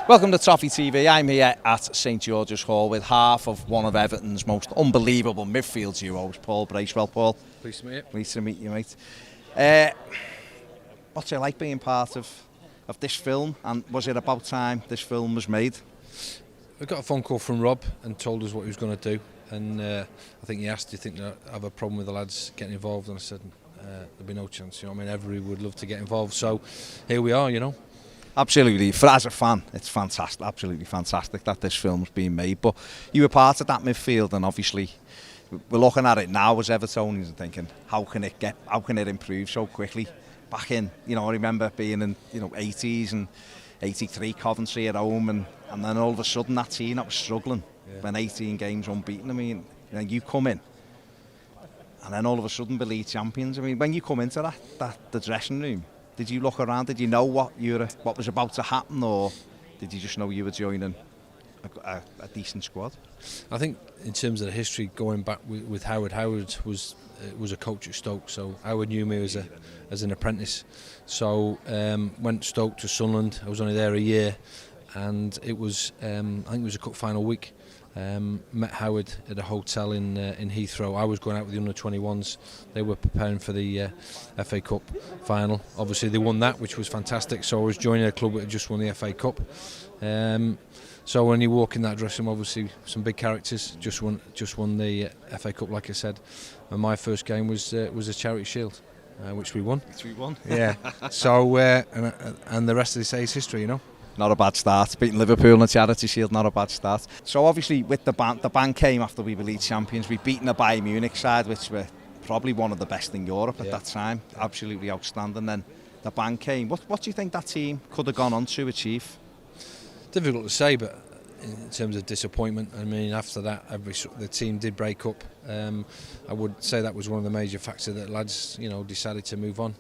Welcome to Toffee TV. I'm here at St George's Hall with half of one of Everton's most unbelievable midfield duos, Paul Bracewell. Paul, pleased to meet you. Pleased to meet you, mate. What's it like being part of this film, and was it about time this film was made? We got a phone call from Rob and told us what he was going to do, and I think he asked, do you think I have a problem with the lads getting involved? And I said, there'd be no chance, you know. I mean, everybody would love to get involved, so here we are, you know. Absolutely. As a fan, it's fantastic, absolutely fantastic that this film's being made. But you were part of that midfield, and obviously we're looking at it now as Evertonians and thinking, how can it improve so quickly? Back in, you know, I remember being in, 80s and 83 Coventry at home, and then all of a sudden that team that was struggling, when 18 games unbeaten. I mean, you come in, and then all of a sudden the league champions. I mean, when you come into the dressing room, did you look around? Did you know what was about to happen, or did you just know you were joining a decent squad? I think in terms of the history, going back with Howard was a coach at Stoke, so Howard knew me as an apprentice. So went Stoke to Sunderland. I was only there a year, and it was I think it was a cup final week. Met Howard at a hotel in Heathrow. I was going out with the under-21s. They were preparing for the FA Cup final. Obviously they won that, which was fantastic, so I was joining a club that had just won the FA Cup. So when you walk in that dressing room, obviously some big characters just won the FA Cup, like I said, and my first game was a Charity Shield, which we won. Yeah. So and the rest of the day is history, you know. Not a bad start. Beating Liverpool in the Charity Shield, not a bad start. So obviously with the ban came after we were league champions. We'd beaten the Bayern Munich side, which were probably one of the best in Europe at that time. Absolutely outstanding. Then the ban came. What do you think that team could have gone on to achieve? Difficult to say, but in terms of disappointment, I mean, after that, the team did break up. I would say that was one of the major factors that lads, decided to move on.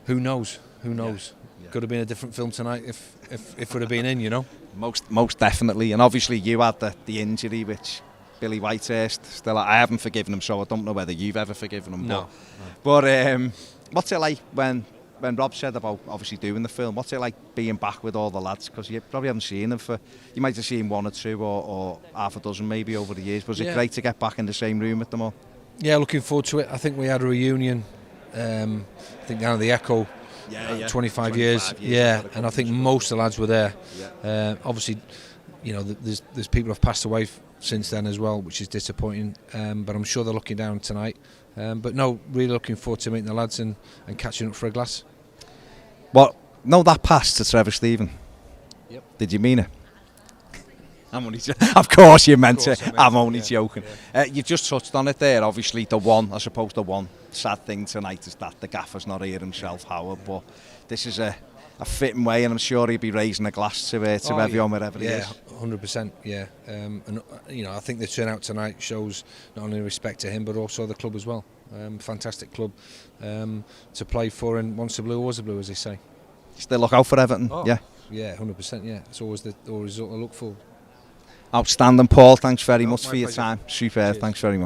Who knows? Yeah. Could have been a different film tonight if it would have been in, you know. Most definitely, and obviously you had the injury, which Billy Whitehurst still. I haven't forgiven him, so I don't know whether you've ever forgiven him. No. But what's it like when Rob said about obviously doing the film? What's it like being back with all the lads? Because you probably haven't seen them you might have seen one or two or half a dozen maybe over the years. Was it great to get back in the same room with them all? Yeah, looking forward to it. I think we had a reunion. I think down at the Echo. 25 years. Yeah, and I think most of the lads were there. Obviously, there's people have passed away since then as well, which is disappointing. But I'm sure they're looking down tonight. But no, really looking forward to meeting the lads and catching up for a glass. Well, no, that passed to Trevor Stephen. Yep. Did you mean it? Of course you meant it. I'm only joking. You just touched on it there. Obviously, the one sad thing tonight is that the gaffer's not here himself, Howard. But this is a fitting way, and I'm sure he'll be raising a glass to everyone wherever he is. 100%. Yeah, and I think the turnout tonight shows not only respect to him but also the club as well. Fantastic club to play for, and once the blue, always the blue, as they say. Still look out for Everton. Yeah, 100%. Yeah, it's always the result I look for. Outstanding, Paul. Thanks very much for your time. Superb. Thanks very much.